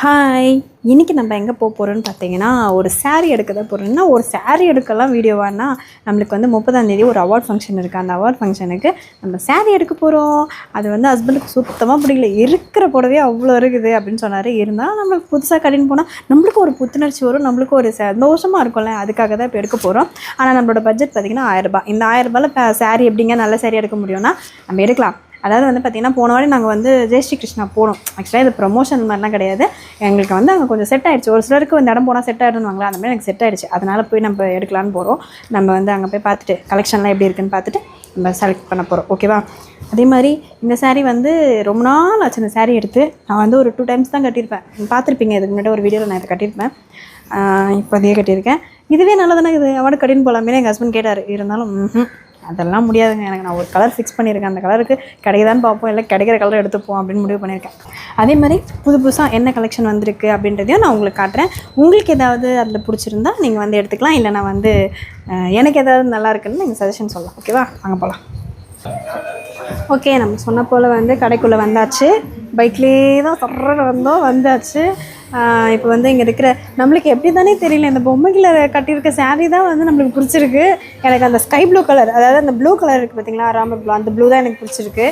Hi, இன்றைக்கி நம்ம எங்கே போகிறோன்னு பார்த்தீங்கன்னா ஒரு சாரீ எடுக்க தான் போகிறோம்னா ஒரு சாரீ எடுக்கலாம் வீடியோவானா நம்மளுக்கு வந்து 30ஆம் தேதி ஒரு அவார்ட் ஃபங்க்ஷன் இருக்குது. அந்த அவார்ட் ஃபங்க்ஷனுக்கு நம்ம சாரீ எடுக்க போகிறோம். அது வந்து ஹஸ்பண்டுக்கு சுத்தமாக பிடிக்கல, இருக்கிற புடவையே அவ்வளோ இருக்குது அப்படின்னு சொன்னார். இருந்தாலும் நம்மளுக்கு புதுசாக கட்டின்னு போனால் நம்மளுக்கு ஒரு புத்துணர்ச்சி வரும், நம்மளுக்கு ஒரு சந்தோஷமாக இருக்கும்ல, அதுக்காக தான் இப்போ எடுக்க போகிறோம். ஆனால் நம்மளோட பட்ஜெட் பார்த்திங்கன்னா 1000 ரூபாய். இந்த 1000 ரூபாயில் சாரீ எப்படிங்க நல்ல சாரீ எடுக்க முடியும்னா நம்ம எடுக்கலாம். அதாவது வந்து பார்த்திங்கன்னா போன வாரம் நாங்கள் வந்து ஜெயஸ்ரீ கிருஷ்ணா போனோம். ஆக்சுவலாக இது ப்ரொமோஷன் மாதிரிலாம் கிடையாது, எங்களுக்கு வந்து அங்கே கொஞ்சம் செட் ஆகிடுச்சு. ஒரு சிலருக்கு இந்த இடம் போனால் செட் ஆகிடுவாங்களா, அந்த மாதிரி எனக்கு செட் ஆகிடுச்சு. அதனால் போய் நம்ம எடுக்கலான்னு போகிறோம். நம்ம வந்து அங்கே போய் பார்த்துட்டு கலெக்ஷன்லாம் எப்படி இருக்குன்னு பார்த்துட்டு நம்ம செலக்ட் பண்ண போகிறோம். ஓகேவா? அதே மாதிரி இந்த சாரீ வந்து ரொம்ப நாள் ஆச்சு. இந்த சாரீ எடுத்து நான் வந்து ஒரு 2 டைம்ஸ் தான் கட்டியிருப்பேன். பார்த்துருப்பீங்க, இதுக்கு முன்னாடி ஒரு வீடியோவில் நான் இதை கட்டியிருப்பேன். இப்போ அதையே கட்டியிருக்கேன். இதுவே நல்லா தானே இது, அவனை கட்டின்னு போகலாமே எங்கள் ஹஸ்பண்ட் கேட்டார். இருந்தாலும் அதெல்லாம் முடியாதுங்க, எனக்கு நான் ஒரு கலர் ஃபிக்ஸ் பண்ணியிருக்கேன். அந்த கலருக்கு கிடைக்குதான்னு பார்ப்போம், இல்லை கிடைக்கிற கலர் எடுத்துப்போம் அப்படின்னு முடிவு பண்ணியிருக்கேன். அதே மாதிரி புதுசாக என்ன கலெக்ஷன் வந்திருக்கு அப்படின்றதையும் நான் உங்களுக்கு காட்டுறேன். உங்களுக்கு ஏதாவது அதில் பிடிச்சிருந்தா நீங்கள் வந்து எடுத்துக்கலாம், இல்லை நான் வந்து எனக்கு ஏதாவது நல்லா இருக்குன்னு நீங்கள் சஜஷன் சொல்லலாம். ஓகேவா? வாங்க போகலாம். ஓகே, நம்ம சொன்ன போல் வந்து கடைக்குள்ளே வந்தாச்சு. பைக்லேயே தான் சொல்கிற வந்தாச்சு. இப்போ வந்து இங்கே இருக்கிற நம்மளுக்கு எப்படி தானே தெரியல, இந்த பொம்மைகளை கட்டியிருக்க சாரீ தான் வந்து நம்மளுக்கு பிடிச்சிருக்கு. எனக்கு அந்த ஸ்கை ப்ளூ கலர், அதாவது அந்த ப்ளூ கலர் இருக்குது பார்த்தீங்களா, ராமர் ப்ளூ, அந்த ப்ளூ தான் எனக்கு பிடிச்சிருக்கு.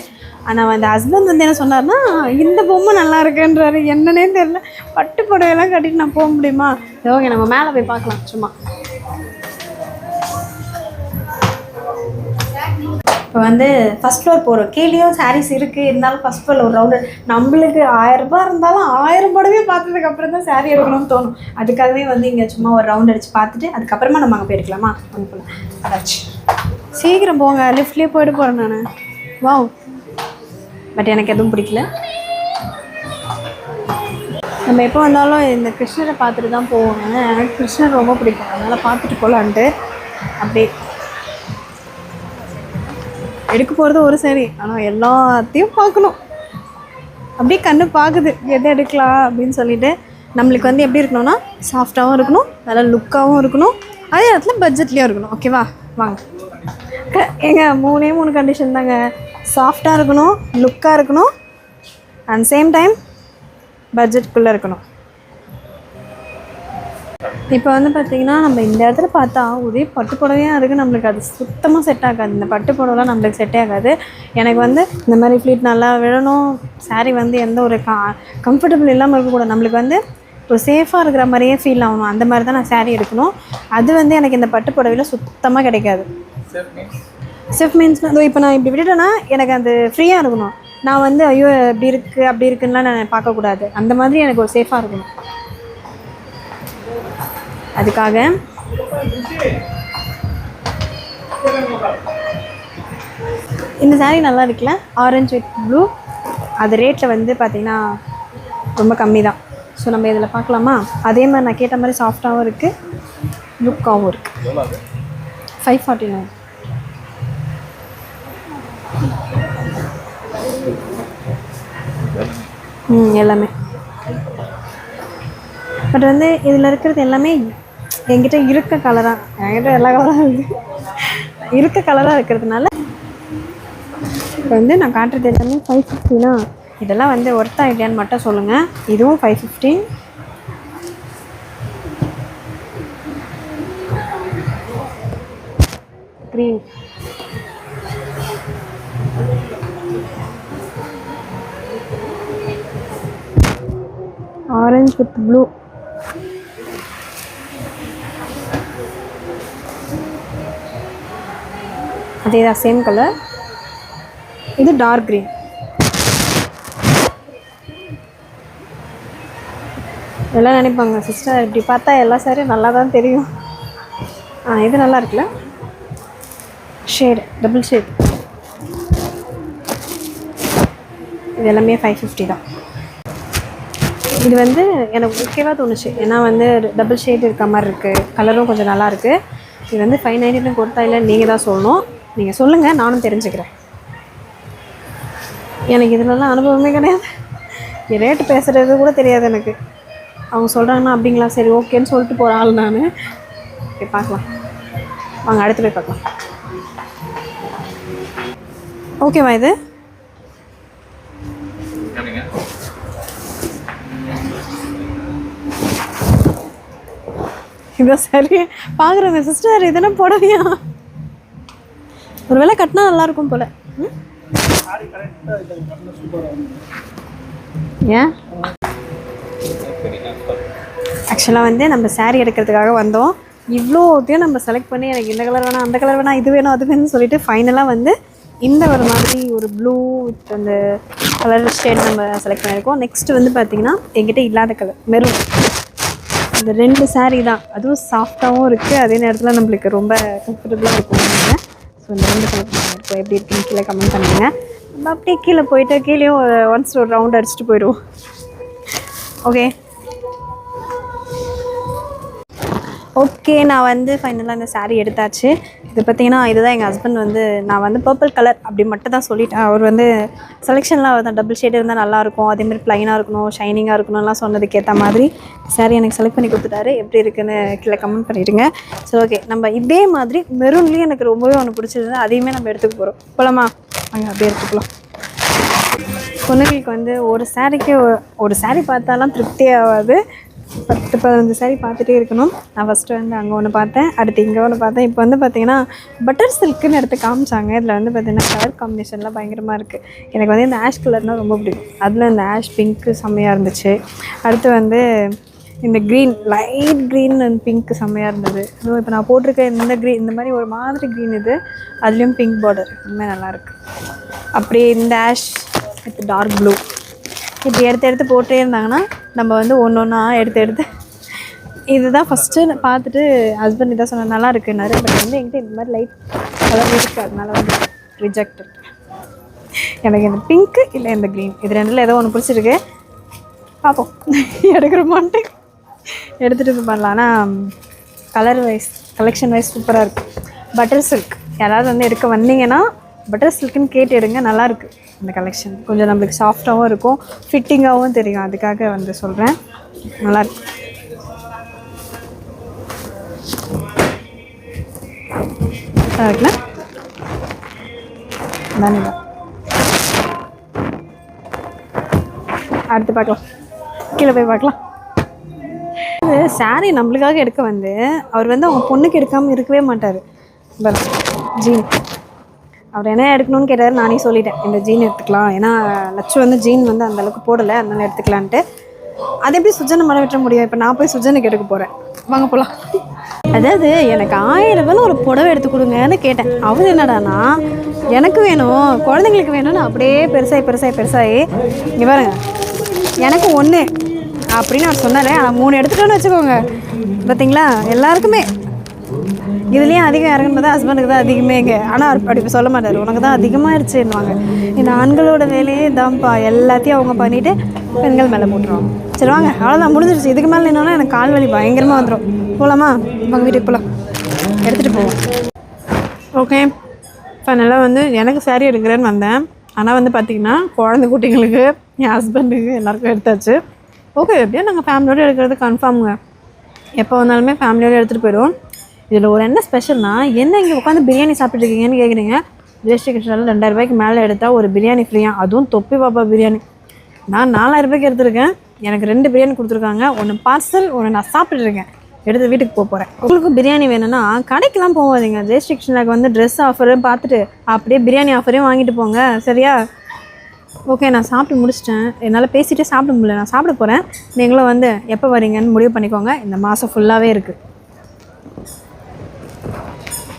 ஆனால் அந்த ஹஸ்பண்ட் வந்து என்ன சொன்னார்னா, இந்த பொம்மை நல்லா இருக்குன்றாரு. என்னன்னே தெரியல, பட்டு புடவையெல்லாம் கட்டிட்டு நான் போக முடியுமா? ஓகே, நம்ம மேலே போய் பார்க்கலாம். சும்மா இப்போ வந்து ஃபஸ்ட் ஃப்ளோர் போகிறோம். கீழேயும் சாரீஸ் இருக்குது, இருந்தாலும் ஃபஸ்ட் ஃப்ளோரில் ஒரு ரவுண்டு. நம்மளுக்கு 1000 ரூபாய் இருந்தாலும் 1000 புடவையே பார்த்ததுக்கப்புறம் தான் சாரீ எடுக்கணும்னு தோணும். அதுக்காகவே வந்து இங்கே சும்மா ஒரு ரவுண்ட் அடித்து பார்த்துட்டு அதுக்கப்புறமா நம்ம அங்கே போயிருக்கலாமா? அங்கே போகலாம். அதாச்சு, சீக்கிரம் போங்க, லிஃப்ட்லேயே போய்ட்டு போகிறேன் நான். வாவ், பட் எனக்கு எதுவும் பிடிக்கல. நம்ம எப்போ வந்தாலும் இந்த கிருஷ்ணரை பார்த்துட்டு தான் போவோங்க. எனக்கு கிருஷ்ணர் ரொம்ப பிடிக்கும், அதனால் பார்த்துட்டு போகலான்ட்டு அப்படியே எடுக்க போகிறது ஒரு சரி. ஆனால் எல்லாத்தையும் பார்க்கணும், அப்படியே கண்ணு பார்க்குது எதை எடுக்கலாம் அப்படின்னு சொல்லிட்டு. நம்மளுக்கு வந்து எப்படி இருக்கணும்னா சாஃப்டாகவும் இருக்கணும், நல்லா லுக்காகவும் இருக்கணும், அதே இடத்துல பட்ஜெட்லேயும் இருக்கணும். ஓகேவா? வாங்க. ஏங்க 3 கண்டிஷன் தாங்க. சாஃப்டாக இருக்கணும், லுக்காக இருக்கணும், அண்ட் சேம் டைம் பட்ஜெட்குள்ளே இருக்கணும். இப்போ வந்து பார்த்திங்கன்னா நம்ம இந்த இடத்துல பார்த்தா ஒரே பட்டு புடவையாக இருக்குது. நம்மளுக்கு அது சுத்தமாக செட் ஆகாது. இந்த பட்டு புடவைலாம் நம்மளுக்கு செட்டே ஆகாது. எனக்கு வந்து இந்த மாதிரி ஃப்ளீட் நல்லா விழணும், சாரீ வந்து எந்த ஒரு கம்ஃபர்டபுள் இல்லாமல் இருக்கக்கூடாது. நம்மளுக்கு வந்து ஒரு சேஃபாக இருக்கிற மாதிரியே ஃபீல் ஆகணும். அந்த மாதிரி தான் நான் சாரீ எடுக்கணும். அது வந்து எனக்கு இந்த பட்டு புடவையில் சுத்தமாக கிடைக்காது. சேஃப் மீன்ஸ் இப்போ நான் இப்படி விட்டுட்டேன்னா எனக்கு அது ஃப்ரீயாக இருக்கணும். நான் வந்து ஐயோ இப்படி இருக்குது அப்படி இருக்குன்னுலாம் நான் பார்க்கக்கூடாது. அந்த மாதிரி எனக்கு ஒரு சேஃபாக இருக்கணும். அதுக்காக இந்த சாரீ நல்லா இருக்குல்ல, ஆரஞ்சு வித் ப்ளூ. அது ரேட்டில் வந்து பார்த்திங்கன்னா ரொம்ப கம்மி தான். ஸோ நம்ம இதில் பார்க்கலாமா? அதே மாதிரி நான் கேட்ட மாதிரி சாஃப்டாகவும் இருக்குது, லுக்காகவும் இருக்குது. 549. எல்லாமே. பட் வந்து இதில் இருக்கிறது எல்லாமே என்கிட்ட இருக்க கலராக, என்கிட்ட எல்லா கலராக இருக்குது, இருக்க கலராக இருக்கிறதுனால இப்போ வந்து நான் காட்டுறது எல்லாமே 550னா இதெல்லாம் வந்து ஒர்த்தா இல்லையான்னு மட்டும் சொல்லுங்கள். இதுவும் 550. க்ரீன், ஆரஞ்சு வித் ப்ளூ, அதே தான் சேம் கலர். இது டார்க் க்ரீன். எல்லாம் நினைப்பாங்க சிஸ்டர் இப்படி பார்த்தா எல்லா சாரியும் நல்லா தான் தெரியும். இது நல்லா இருக்குல்ல, ஷேடு டபுள் ஷேட். இது எல்லாமே 550 தான். இது வந்து எனக்கு ஓகேவாக தோணுச்சு, ஏன்னா வந்து டபுள் ஷேட் இருக்க மாதிரி இருக்குது, கலரும் கொஞ்சம் நல்லா இருக்குது. இது வந்து 590 கொடுத்தா இல்லை நீங்கள் தான் சொல்லணும். நீங்கள் சொல்லுங்கள், நானும் தெரிஞ்சுக்கிறேன். எனக்கு இதிலலாம் அனுபவமே கிடையாது. ரேட்டு பேசுகிறது கூட தெரியாது எனக்கு. அவங்க சொல்கிறாங்கன்னா அப்படிங்களா சரி ஓகேன்னு சொல்லிட்டு போகிற ஆள் நான். ஓகே, பார்க்கலாம் வாங்க, அடுத்து போய் பார்க்கலாம். ஓகேவா? இது இதை சரி பார்க்குறேங்க சிஸ்டர் இதெல்லாம் புடவையா? ஒரு வேளை கட்டினா நல்லாயிருக்கும் போல். ஏன் ஆக்சுவலாக வந்து நம்ம சாரீ எடுக்கிறதுக்காக வந்தோம். இவ்வளோத்தையும் நம்ம செலக்ட் பண்ணி எனக்கு இந்த கலர் வேணாம் அந்த கலர் வேணாம் இது வேணும் அது வேணும்னு சொல்லிட்டு ஃபைனலாக வந்து இந்த ஒரு மாதிரி ஒரு ப்ளூ வித் அந்த கலர் ஷேட் நம்ம செலக்ட் பண்ணியிருக்கோம். நெக்ஸ்ட்டு வந்து பார்த்திங்கன்னா என்கிட்ட இல்லாத கலர் மெரூன். இந்த 2 சாரீ தான், அதுவும் சாஃப்டாகவும் இருக்குது, அதே நேரத்தில் நம்மளுக்கு ரொம்ப கம்ஃபர்டபுளாக இருக்கும். ஸோ இந்த 2 கலர் இருக்கும். எப்படி இருக்குன்னு கீழே கமெண்ட் பண்ணுங்க. நம்ம அப்படியே கீழே போயிட்டு கீழேயும் ஒன்ஸ் ஒரு ரவுண்ட் அடிச்சுட்டு போயிடுவோம். ஓகே ஓகே நான் வந்து ஃபைனலாக இந்த சாரீ எடுத்தாச்சு. இது பார்த்திங்கன்னா இதுதான் எங்கள் ஹஸ்பண்ட் வந்து நான் வந்து பர்பிள் கலர் அப்படி மட்டும் தான் சொல்லிட்டேன். அவர் வந்து செலெக்ஷன்லாம் தான் டபுள் ஷேட் இருந்தால் நல்லாயிருக்கும், அதேமாதிரி ப்ளைனாக இருக்கணும் ஷைனிங்காக இருக்கணும்லாம் சொன்னதுக்கு ஏற்ற மாதிரி சாரீ எனக்கு செலக்ட் பண்ணி கொடுத்துட்டாரு. எப்படி இருக்குன்னு கீழே கமெண்ட் பண்ணிவிடுங்க. சரி ஓகே நம்ம இதே மாதிரி மெரூன்லேயும் எனக்கு ரொம்பவே ஒன்று பிடிச்சிருந்தது, அதையுமே நம்ம எடுத்துக்க போகிறோம். போலாமா? அங்கே அப்படியே எடுத்துக்கலாம். பொண்ணுங்களுக்கு வந்து ஒரு சாரீக்கு ஒரு சாரீ பார்த்தாலாம் திருப்தி ஆகாது, 10-15 சாரீ பார்த்துட்டே இருக்கணும். நான் ஃபஸ்ட்டு வந்து அங்கே ஒன்று பார்த்தேன், அடுத்து இங்கே ஒன்று பார்த்தேன். இப்போ வந்து பார்த்திங்கன்னா பட்டர் சில்க்குன்னு எடுத்து காமிச்சாங்க. இதில் வந்து பார்த்திங்கன்னா கலர் காம்பினேஷன்லாம் பயங்கரமாக இருக்குது. எனக்கு வந்து இந்த ஆஷ் கலர்னால் ரொம்ப பிடிக்கும். அதில் இந்த ஆஷ் பிங்க்கு செம்மையாக இருந்துச்சு. அடுத்து வந்து இந்த green light green and pink செம்மையாக இருந்தது. அதுவும் இப்போ நான் போட்டிருக்க இந்த க்ரீன் இந்த மாதிரி ஒரு மாதிரி க்ரீன் இது, அதுலேயும் பிங்க் பார்டர் இன்னுமே நல்லாயிருக்கு. அப்படியே இந்த ஆஷ் வித் டார்க் ப்ளூ இப்படி எடுத்து போட்டே இருந்தாங்கன்னா நம்ம வந்து ஒன்று ஒன்றா எடுத்து இதுதான் ஃபஸ்ட்டு பார்த்துட்டு ஹஸ்பண்ட் இதான் சொன்ன நல்லா இருக்குன்னாரு. பட் வந்து என்கிட்ட இந்த மாதிரி லைட் கலர் இருக்குது, அதனால வந்து ரிஜெக்டட். எனக்கு இந்த பிங்க்கு இல்லை இந்த க்ரீன் இது 2ல் ஏதோ ஒன்று பிடிச்சிருக்கு. பார்ப்போம் எடுக்கிற மாட்டு எடுத்துகிட்டு இது பண்ணலாம். ஆனால் கலர் வைஸ் கலெக்ஷன் வைஸ் சூப்பராக இருக்குது. பட்டர் சில்க் யாராவது வந்து எடுக்க வந்தீங்கன்னா பட்டர் சில்க்குன்னு கேட்டு எடுங்க, நல்லாயிருக்கு. இந்த கலெக்ஷன் கொஞ்சம் நம்மளுக்கு சாஃப்டாகவும் இருக்கும், ஃபிட்டிங்காகவும் தெரியும், அதுக்காக வந்து சொல்கிறேன். நல்லாயிருக்கு. இருக்குல்ல தானே. அடுத்து பார்க்கலாம், கீழே போய் பார்க்கலாம். சாரீ நம்மளுக்காக எடுக்க வந்து அவர் வந்து அவங்க பொண்ணுக்கு எடுக்காமல் இருக்கவே மாட்டார். ஜீன் அவர் என்ன எடுக்கணும்னு கேட்டார், நானே சொல்லிட்டேன் இந்த ஜீன் எடுத்துக்கலாம். ஏன்னா லட்சு வந்து ஜீன் வந்து அந்தளவுக்கு போடலை, அதனால எடுத்துக்கலான்ட்டு. அதை எப்படி சுஜனை மழை விட்ட முடியும்? இப்போ நான் போய் சுஜனுக்கு எடுக்க போகிறேன், வாங்க போகலாம். அதாவது எனக்கு 1000 ரூபாயில் ஒரு புடவை எடுத்து கொடுங்கன்னு கேட்டேன். அவர் என்னடானா எனக்கு வேணும் குழந்தைங்களுக்கு வேணும்னு அப்படியே பெருசாகி இங்கே பாருங்க எனக்கு 1 அப்படின்னு அவர் சொன்னார். ஆனால் 3 எடுத்துட்டோன்னு வச்சுக்கோங்க. பார்த்தீங்களா எல்லாருக்குமே இதுலேயும் அதிகம் இறங்குன்னு பார்த்தா ஹஸ்பண்டுக்கு தான் அதிகமேங்க. ஆனால் அப்படி சொல்ல மாட்டார், உனக்கு தான் அதிகமாகிடுச்சுன்னுவாங்க. இந்த ஆண்களோட வேலையே தான்ப்பா, எல்லாத்தையும் அவங்க பண்ணிவிட்டு பெண்கள் மேலே போட்டுருவாங்க. சரி வாங்க அவ்வளோதான் முடிஞ்சிருச்சு. இதுக்கு மேலே என்னன்னா எனக்கு கால் வலி பயங்கரமாக வந்துடும். போகலாமா? உங்கள் வீட்டுக்கு போகலாம், எடுத்துகிட்டு போவோம். ஓகே ஃபைனலாக வந்து எனக்கு சாரீ எடுக்கிறேன்னு வந்தேன். ஆனால் வந்து பார்த்திங்கன்னா குழந்தை குட்டிங்களுக்கு என் ஹஸ்பண்டுக்கு எல்லாருக்கும் எடுத்தாச்சு. ஓகே எப்படியும் நாங்கள் ஃபேமிலியோடு எடுக்கிறது கன்ஃபார்முங்க. எப்போ வந்தாலுமே ஃபேமிலியோடு எடுத்துகிட்டு போயிடுவோம். இதில் ஒரு என்ன ஸ்பெஷல்னால் என்ன இங்கே உட்காந்து பிரியாணி சாப்பிட்டுருக்கீங்கன்னு கேட்குறீங்க. ஜிஎஸ்டி கிருஷ்ணாவில் 2000 ரூபாய்க்கு மேலே எடுத்தால் ஒரு பிரியாணி ஃப்ரீயாக, அதுவும் தொப்பி பாப்பா பிரியாணி. நான் 4000 ரூபாய்க்கு எடுத்துருக்கேன். எனக்கு 2 பிரியாணி கொடுத்துருக்காங்க, 1 பார்சல் 1 நான் சாப்பிட்டுருக்கேன். எடுத்து வீட்டுக்கு போகிறேன். உங்களுக்கு பிரியாணி வேணும்னா கடைக்கெலாம் போகாதீங்க. ஜிஎஸ்டி கிருஷ்ணாவுக்கு வந்து ட்ரெஸ் ஆஃபரு பார்த்துட்டு அப்படியே பிரியாணி ஆஃபரையும் வாங்கிட்டு போங்க, சரியா? ஓகே நான் சாப்பிட்டு முடிச்சிட்டேன். என்னால் பேசிகிட்டே சாப்பிட முடியல, நான் சாப்பிட போகிறேன். நீங்களும் வந்து எப்போ வரீங்கன்னு முடிவு பண்ணிக்கோங்க. இந்த மாதம் ஃபுல்லாகவே இருக்குது.